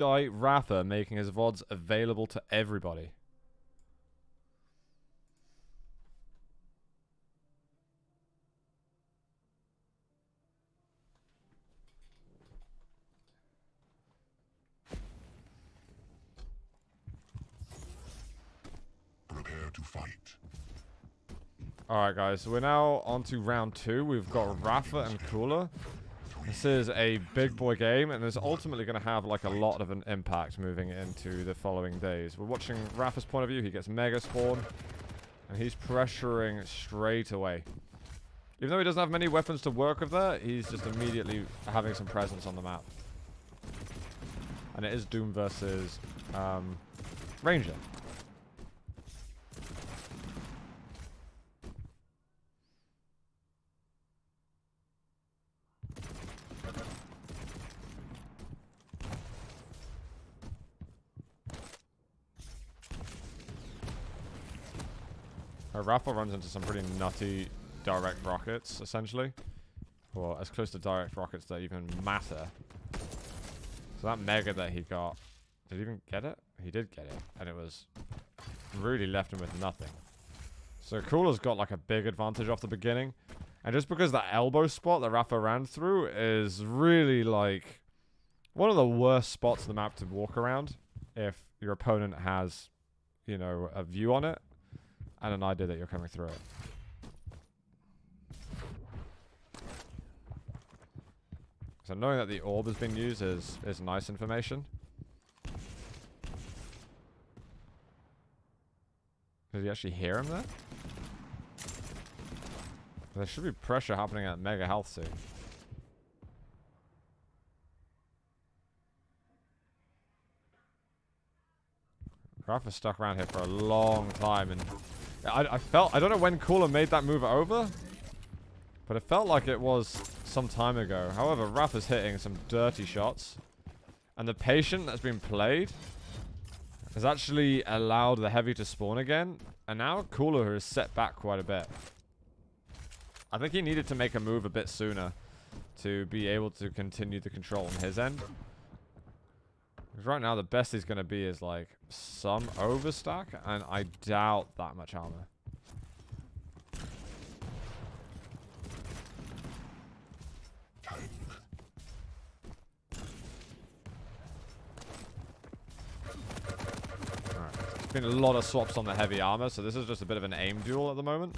guy Rapha making his VODs available to everybody. Prepare to fight. Alright guys, so we're now on to round 2. We've got Rapha and Cooler. This is a big boy game, and it's ultimately going to have like a lot of an impact moving into the following days. We're watching Rapha's point of view. He gets Mega Spawn, and he's pressuring straight away. Even though he doesn't have many weapons to work with there, he's just immediately having some presence on the map. And it is Doom versus Ranger. Rapha runs into some pretty nutty direct rockets, essentially. Or as close to direct rockets that even matter. So that Mega that he got... Did he even get it? He did get it. And it was... really left him with nothing. So Cooler's got like a big advantage off the beginning. And just because that elbow spot that Rapha ran through is really like... one of the worst spots on the map to walk around. If your opponent has, you know, a view on it. And an idea that you're coming through it. So knowing that the orb has been used is nice information. Did he actually hear him there? There should be pressure happening at Mega Health soon. Rapha stuck around here for a long time, and I don't know when Cooler made that move over, but it felt like it was some time ago. However, Rapha's hitting some dirty shots, and the patient that's been played has actually allowed the heavy to spawn again, and now Cooler has set back quite a bit. I think he needed to make a move a bit sooner to be able to continue the control on his end. Because right now the best he's going to be is like some overstack, and I doubt that much armor. Alright. There's been a lot of swaps on the heavy armor, so this is just a bit of an aim duel at the moment.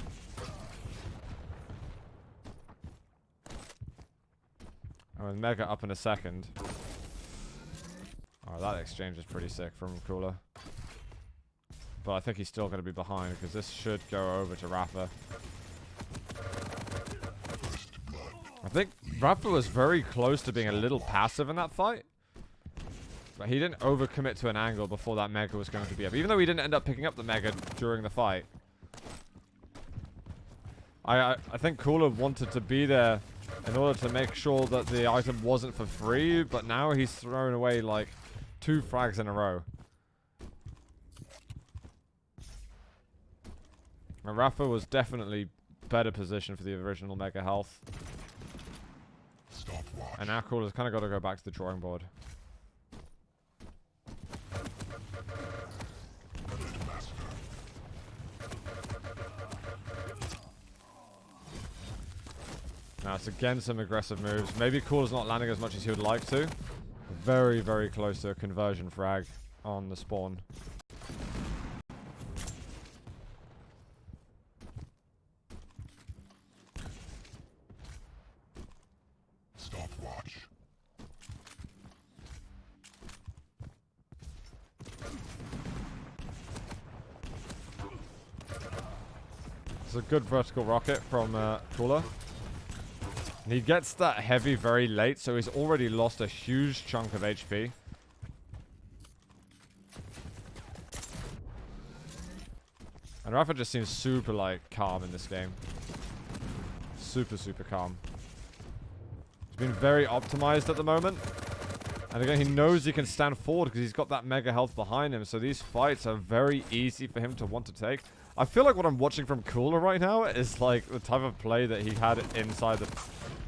And with Mega up in a second. Oh, that exchange is pretty sick from Cooler. But I think he's still going to be behind, because this should go over to Rapha. I think Rapha was very close to being a little passive in that fight. But he didn't overcommit to an angle before that Mega was going to be up. Even though he didn't end up picking up the Mega during the fight. I think Cooler wanted to be there in order to make sure that the item wasn't for free. But now he's thrown away like 2 frags in a row. And Rapha was definitely better positioned for the original Mega Health. And now Cooler's kind of got to go back to the drawing board. Now it's again some aggressive moves. Maybe Cooler's not landing as much as he would like to. Very, very close to a conversion frag on the spawn. Stopwatch. It's a good vertical rocket from Cooler. And he gets that heavy very late, so he's already lost a huge chunk of HP. And Rapha just seems super, like, calm in this game. Super, super calm. He's been very optimized at the moment. And again, he knows he can stand forward because he's got that Mega Health behind him. So these fights are very easy for him to want to take. I feel like what I'm watching from Cooler right now is like the type of play that he had inside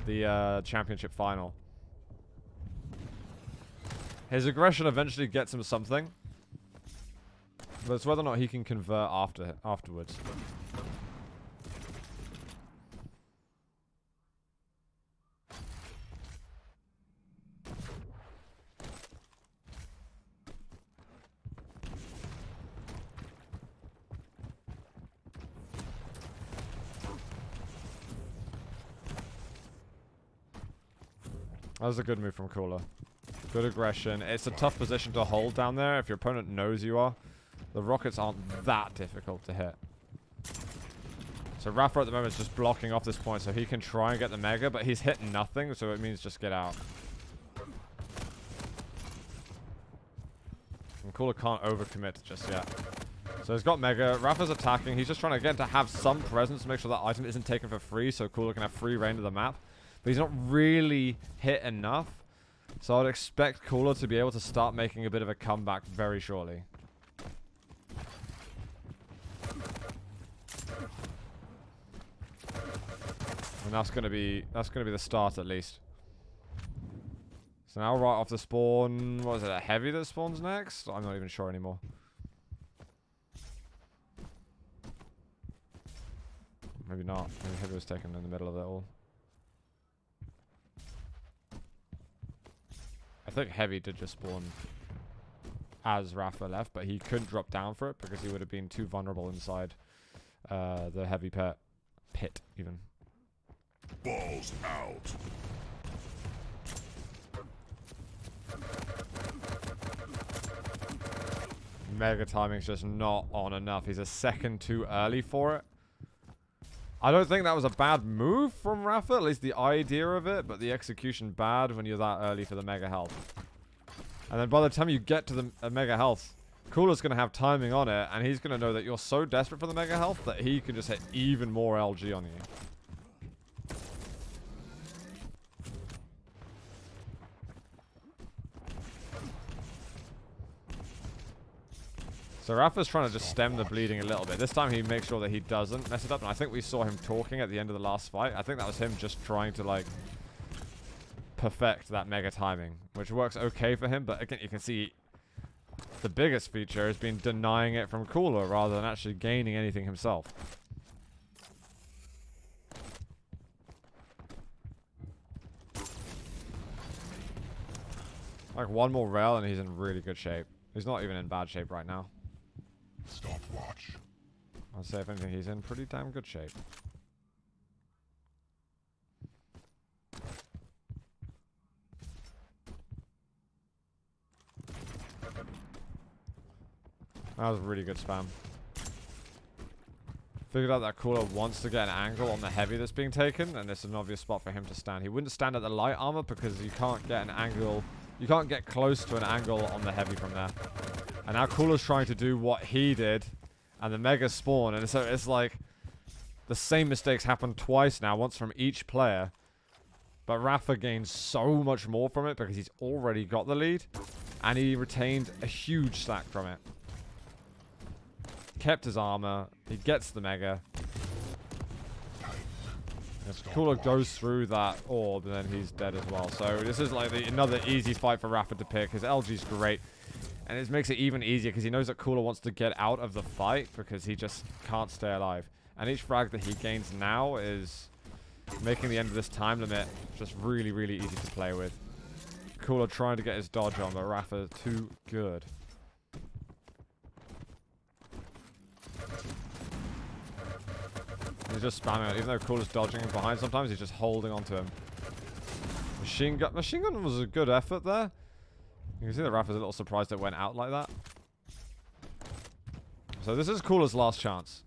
the championship final. His aggression eventually gets him something. But it's whether or not he can convert afterwards. That was a good move from Cooler. Good aggression. It's a tough position to hold down there if your opponent knows you are. The rockets aren't that difficult to hit. So Rapha at the moment is just blocking off this point so he can try and get the Mega, but he's hitting nothing, so it means just get out. And Cooler can't overcommit just yet. So he's got Mega. Rapha's attacking. He's just trying to get to have some presence to make sure that item isn't taken for free so Cooler can have free reign of the map. But he's not really hit enough. So I'd expect Cooler to be able to start making a bit of a comeback very shortly. And that's gonna be the start at least. So now right off the spawn, what is it, a heavy that spawns next? I'm not even sure anymore. Maybe not. Maybe heavy was taken in the middle of it all. I think heavy did just spawn as Rapha left, but he couldn't drop down for it because he would have been too vulnerable inside the heavy pit even. Balls out. Mega timing's just not on enough. He's a second too early for it. I don't think that was a bad move from Rapha, at least the idea of it, but the execution bad when you're that early for the Mega Health. And then by the time you get to the Mega Health, Cooler's going to have timing on it, and he's going to know that you're so desperate for the Mega Health that he can just hit even more LG on you. So Rapha's trying to just stem the bleeding a little bit. This time he makes sure that he doesn't mess it up. And I think we saw him talking at the end of the last fight. I think that was him just trying to, like, perfect that Mega timing, which works okay for him. But again, you can see the biggest feature has been denying it from Cooler rather than actually gaining anything himself. Like one more rail and he's in really good shape. He's not even in bad shape right now. Stopwatch. I'd say if anything, he's in pretty damn good shape. That was really good spam. Figured out that Cooler wants to get an angle on the heavy that's being taken, and it's an obvious spot for him to stand. He wouldn't stand at the light armor because you can't get an angle. You can't get close to an angle on the heavy from there. And now Cooler's trying to do what he did, and the Mega spawn, and so it's like the same mistakes happen twice now, once from each player. But Rapha gains so much more from it because he's already got the lead, and he retained a huge stack from it. Kept his armor, he gets the Mega. If Cooler goes through that orb, then he's dead as well. So this is like another easy fight for Rapha to pick. His LG's great. And it makes it even easier because he knows that Cooler wants to get out of the fight because he just can't stay alive. And each frag that he gains now is making the end of this time limit just really, really easy to play with. Cooler trying to get his dodge on, but Rapha too good. He's just spamming it. Even though Cooler's dodging him behind sometimes, he's just holding on to him. Machine gun was a good effort there. You can see that Rapha's a little surprised it went out like that. So this is Cooler's last chance.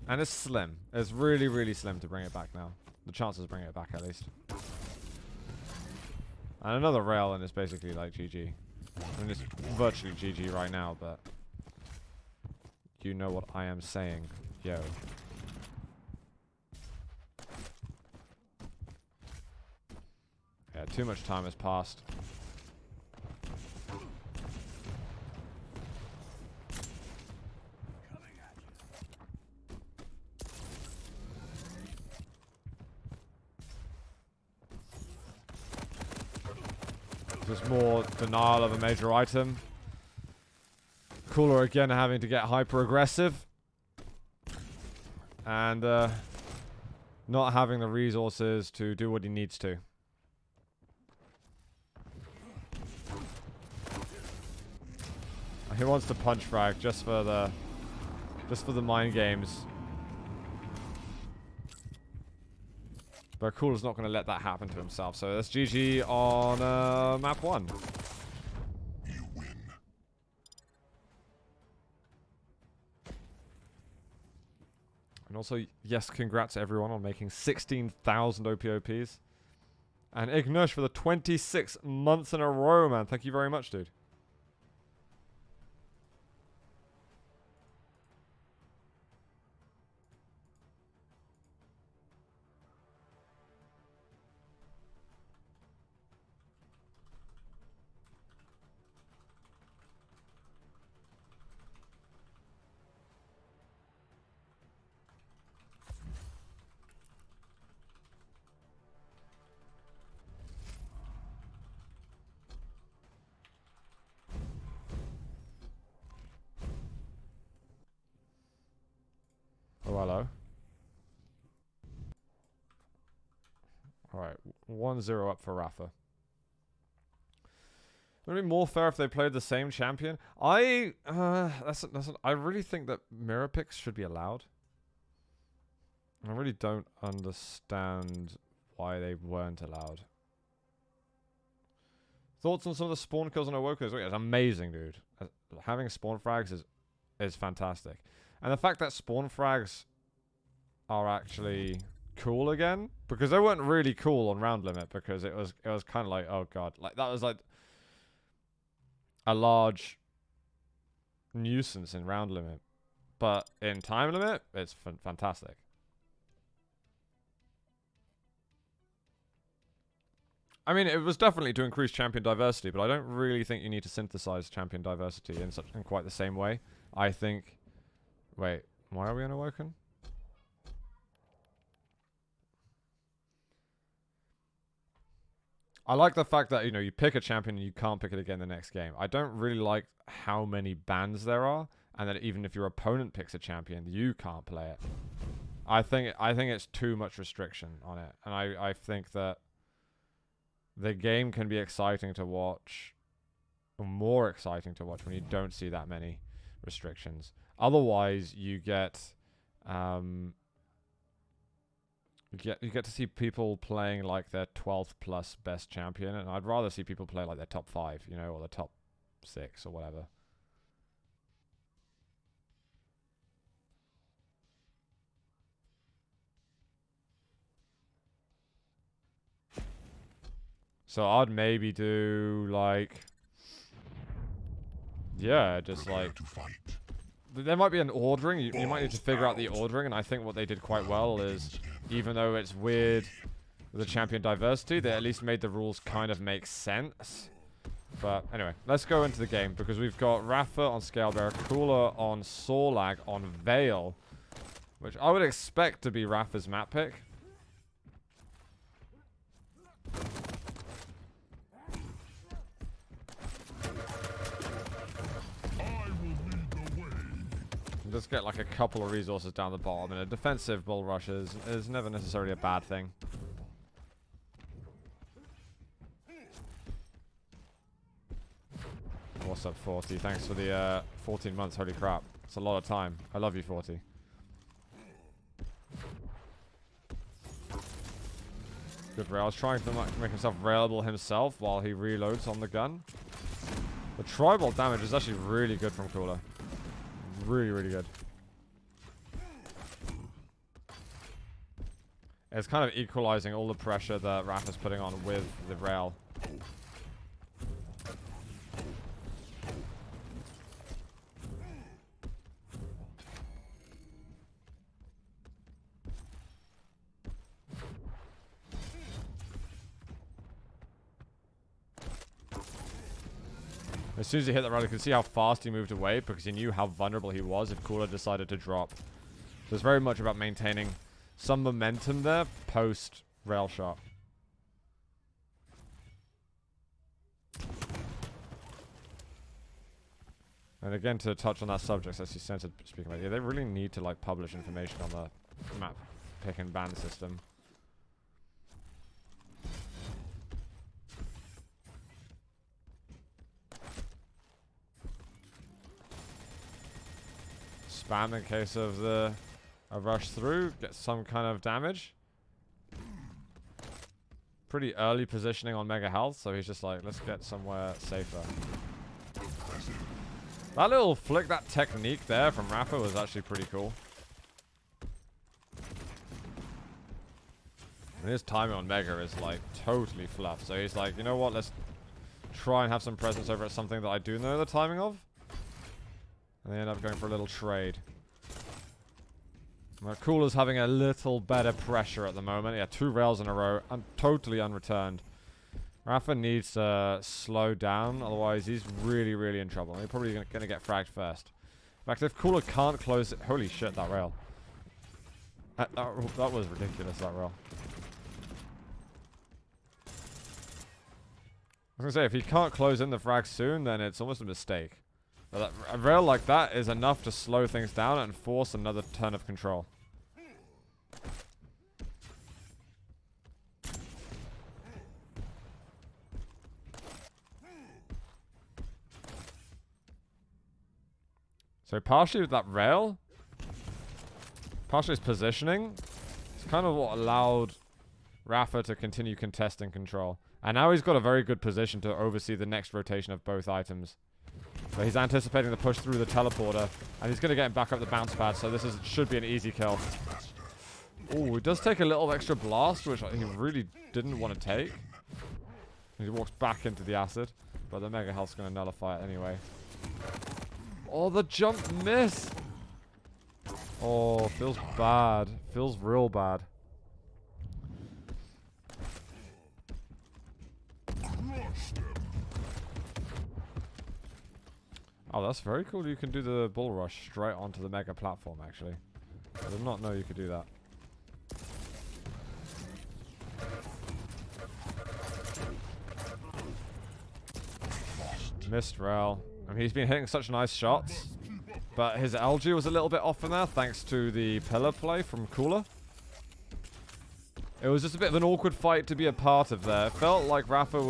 And it's slim. It's really, really slim to bring it back now. The chances of bringing it back, at least. And another rail, and it's basically like GG. I mean, it's virtually GG right now, but you know what I am saying. Yo. Yeah, too much time has passed. There's more denial of a major item. Cooler again having to get hyper aggressive. And not having the resources to do what he needs to. He wants to punch frag just for the mind games. But Cooler's not going to let that happen to himself. So that's GG on map 1. You win. And also, yes, congrats to everyone on making 16,000 OPOPs. And Ignush for the 26 months in a row, man. Thank you very much, dude. Oh, hello. Alright, 1-0 up for Rapha. Would it be more fair if they played the same champion? I really think that mirror picks should be allowed. I really don't understand why they weren't allowed. Thoughts on some of the spawn kills on Awokas? It's amazing, dude. Having spawn frags is fantastic. And the fact that spawn frags are actually cool again, because they weren't really cool on round limit, because it was kind of like, oh god, like that was like a large nuisance in round limit, but in time limit, it's fantastic. I mean, it was definitely to increase champion diversity, but I don't really think you need to synthesize champion diversity in quite the same way. I think. Wait, why are we unawoken? I like the fact that, you know, you pick a champion and you can't pick it again the next game. I don't really like how many bans there are, and that even if your opponent picks a champion, you can't play it. I think it's too much restriction on it, and I think that the game can be exciting to watch, or more exciting to watch when you don't see that many restrictions. Otherwise, you get you get to see people playing like their 12th plus best champion, and I'd rather see people play like their top 5, you know, or the top 6 or whatever. So I'd maybe do like, yeah, just like. There might be an ordering. You might need to figure out the ordering, and I think what they did quite well is, even though it's weird with the champion diversity, they at least made the rules kind of make sense. But anyway, let's go into the game, because we've got Rapha on Scalebearer, Cooler on Sorlag on Veil, which I would expect to be Rapha's map pick. Just get like a couple of resources down the bottom, and a defensive bull rush is never necessarily a bad thing. What's up, 40? Thanks for the 14 months. Holy crap. It's a lot of time. I love you, 40. Good rail. I was trying to make himself railable himself while he reloads on the gun. The tribal damage is actually really good from Cooler. Really, really good. It's kind of equalizing all the pressure that Rapha's putting on with the rail. As soon as he hit that rail, you can see how fast he moved away, because he knew how vulnerable he was if Cooler decided to drop. So it's very much about maintaining some momentum there post rail shot. And again, to touch on that subject, as you censored speaking about, yeah, they really need to like publish information on the map pick and ban system. Spam in case of a rush through, get some kind of damage. Pretty early positioning on Mega Health, so he's just like, let's get somewhere safer. That little flick, that technique there from Rapha was actually pretty cool. And his timing on Mega is like totally fluff. So he's like, you know what, let's try and have some presence over at something that I do know the timing of. And they end up going for a little trade. Cooler's having a little better pressure at the moment. Yeah, 2 rails in a row. Totally unreturned. Rapha needs to slow down. Otherwise, he's really, really in trouble. He's probably going to get fragged first. In fact, if Cooler can't close it... Holy shit, that rail. That was ridiculous, that rail. I was going to say, if he can't close in the frag soon, then it's almost a mistake. But a rail like that is enough to slow things down and force another turn of control. So partially with that rail, partially his positioning, it's kind of what allowed Rapha to continue contesting control. And now he's got a very good position to oversee the next rotation of both items. So he's anticipating the push through the teleporter, and he's going to get him back up the bounce pad, so this should be an easy kill. Oh, it does take a little extra blast, which he really didn't want to take. He walks back into the acid, but the Mega Health's going to nullify it anyway. Oh, the jump miss! Oh, feels bad. Feels real bad. Oh, that's very cool. You can do the bull rush straight onto the mega platform, actually. I did not know you could do that. Missed rail. I mean, he's been hitting such nice shots, but his LG was a little bit off in there thanks to the pillar play from Cooler. It was just a bit of an awkward fight to be a part of there. It felt like Rapha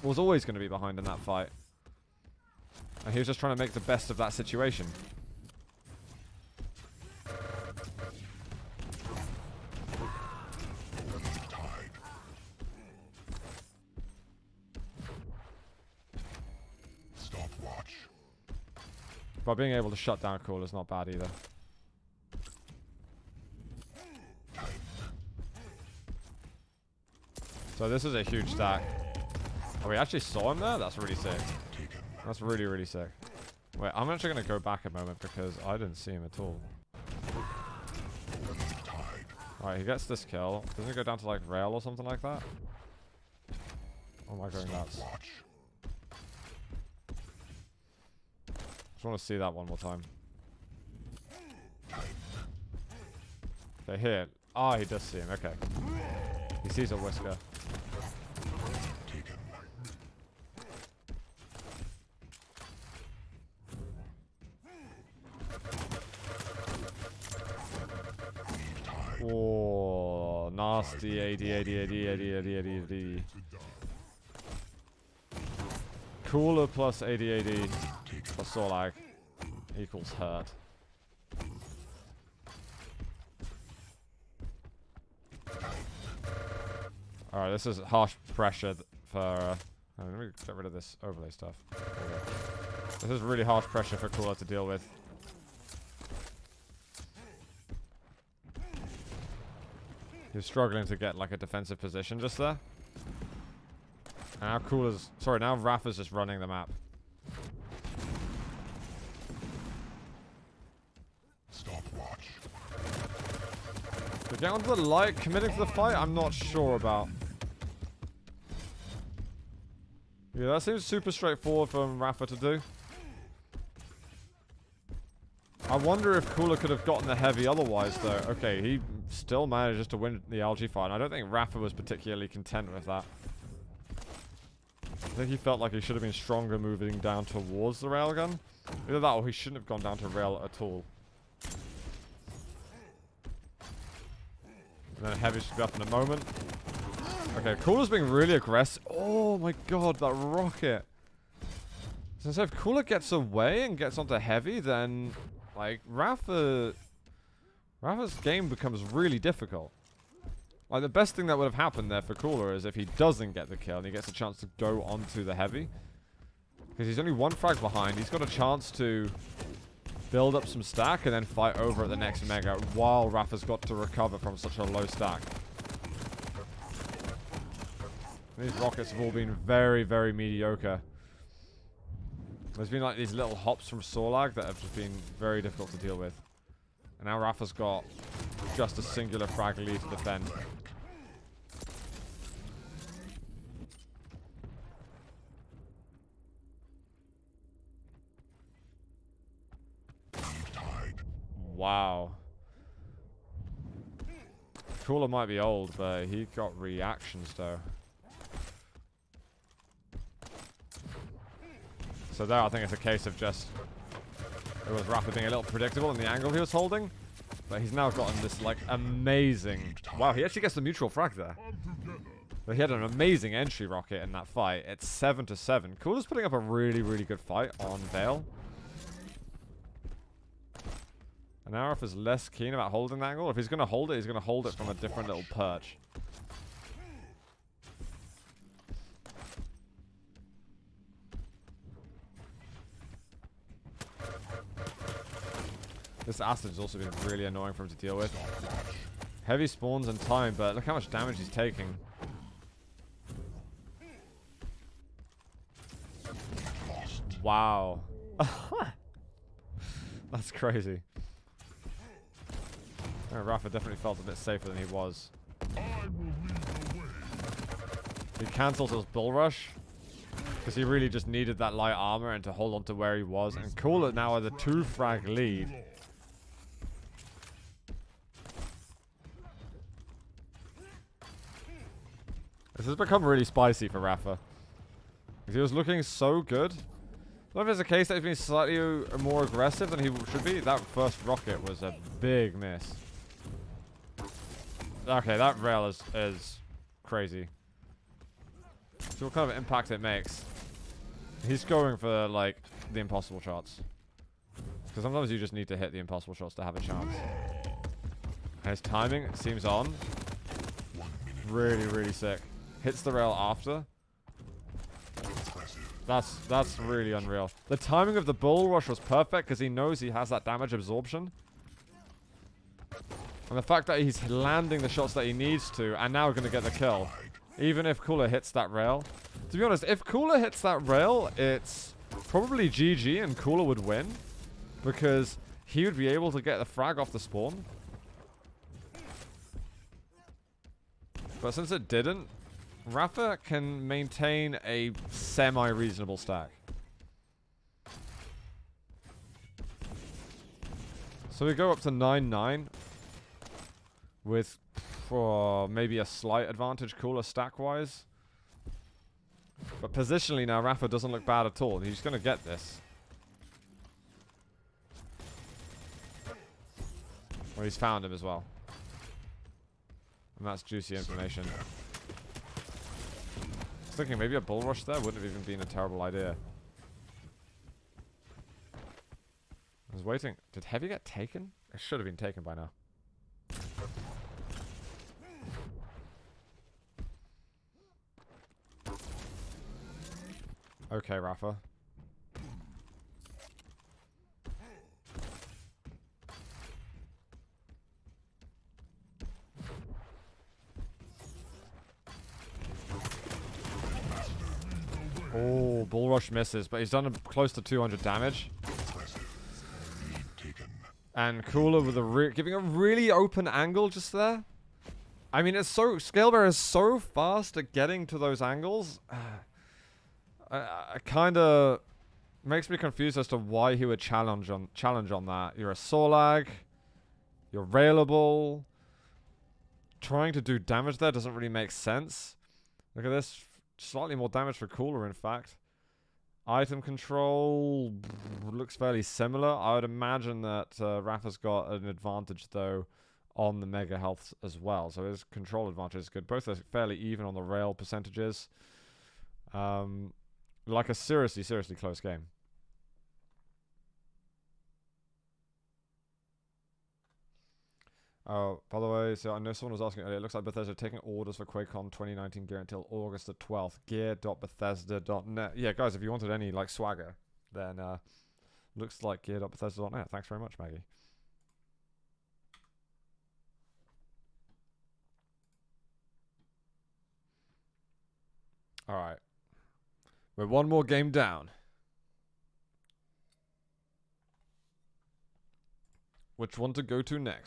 was always going to be behind in that fight. And he was just trying to make the best of that situation. Stopwatch. But being able to shut down Cooler is not bad either. So this is a huge stack. Oh, we actually saw him there? That's really sick. That's really, really sick. Wait, I'm actually going to go back a moment because I didn't see him at all. Alright, he gets this kill. Doesn't he go down to like rail or something like that? Oh my god, nuts. Just want to see that one more time. Okay, here. Ah, he does see him. Okay. He sees a whisker. Oh, nasty AD. Cooler plus AD plus Sorlag equals hurt. Alright, this is harsh pressure for... let me get rid of this overlay stuff. This is really harsh pressure for Cooler to deal with. He's struggling to get like a defensive position just there. And now Cooler's... sorry, now Rapha's just running the map. Stopwatch. To get onto the light, committing to the fight, I'm not sure about. Yeah, that seems super straightforward for Rapha to do. I wonder if Cooler could have gotten the heavy otherwise, though. Okay, he still manages to win the LG fight. I don't think Rapha was particularly content with that. I think he felt like he should have been stronger moving down towards the railgun. Either that or he shouldn't have gone down to rail at all. And then heavy should be up in a moment. Okay, Cooler's being really aggressive. Oh my god, that rocket. Since if Cooler gets away and gets onto heavy, then like Rapha's game becomes really difficult. Like the best thing that would have happened there for Cooler is if he doesn't get the kill and he gets a chance to go onto the heavy. Because he's only one frag behind. He's got a chance to build up some stack and then fight over at the next mega while Rapha's got to recover from such a low stack. These rockets have all been very, very mediocre. There's been like these little hops from Sorlag that have just been very difficult to deal with. And now Rapha's got just a singular frag lead to defend. Wow. Cooler might be old, but he got reactions though. So there, I think it's a case of just it was Rapha being a little predictable in the angle he was holding, but he's now gotten this like amazing. Wow, he actually gets the mutual frag there. But he had an amazing entry rocket in that fight. It's 7-7. Cooler's putting up a really, really good fight on Vale. And Arif is less keen about holding the angle. If he's going to hold it, he's going to hold it from a different little perch. This acid has also been really annoying for him to deal with. Heavy spawns in time, but look how much damage he's taking. Wow. That's crazy. Rapha definitely felt a bit safer than he was. He cancelled his bull rush because he really just needed that light armor and to hold on to where he was. And Cooler now with a 2-frag lead. This has become really spicy for Rapha. He was looking so good. I don't know if it's a case that he's been slightly more aggressive than he should be. That first rocket was a big miss. Okay, that rail is crazy. See what kind of impact it makes. He's going for, like, the impossible shots. Because sometimes you just need to hit the impossible shots to have a chance. And his timing seems on. Really, really sick. Hits the rail after. That's really unreal. The timing of the bull rush was perfect because he knows he has that damage absorption. And the fact that he's landing the shots that he needs to and now going to get the kill. Even if Cooler hits that rail. To be honest, if Cooler hits that rail, it's probably GG and Cooler would win. Because he would be able to get the frag off the spawn. But since it didn't, Rapha can maintain a semi-reasonable stack. So we go up to 9-9 with maybe a slight advantage Cooler stack-wise. But positionally now, Rapha doesn't look bad at all. He's going to get this. Well, he's found him as well. And that's juicy information. I was thinking maybe a bull rush there wouldn't have even been a terrible idea. I was waiting. Did Heavy get taken? It should have been taken by now. Okay, Rapha. Oh, bull rush misses, but he's done close to 200 damage. And Cooler with giving a really open angle just there. I mean, it's so Scalebearer is so fast at getting to those angles. I kind of makes me confused as to why he would challenge on that. You're a Sorlag, you're railable. Trying to do damage there doesn't really make sense. Look at this. slightly more damage for Cooler, in fact. Item control looks fairly similar. I would imagine that Rapha's got an advantage, though, on the mega health as well. So his control advantage is good. Both are fairly even on the rail percentages. Like a seriously, seriously close game. Oh, by the way, so I know someone was asking earlier, it looks like Bethesda are taking orders for QuakeCon 2019 gear until August the 12th. Gear.bethesda.net. Yeah, guys, if you wanted any, like, swagger, then, looks like gear.bethesda.net. Thanks very much, Maggie. Alright. We're one more game down. Which one to go to next?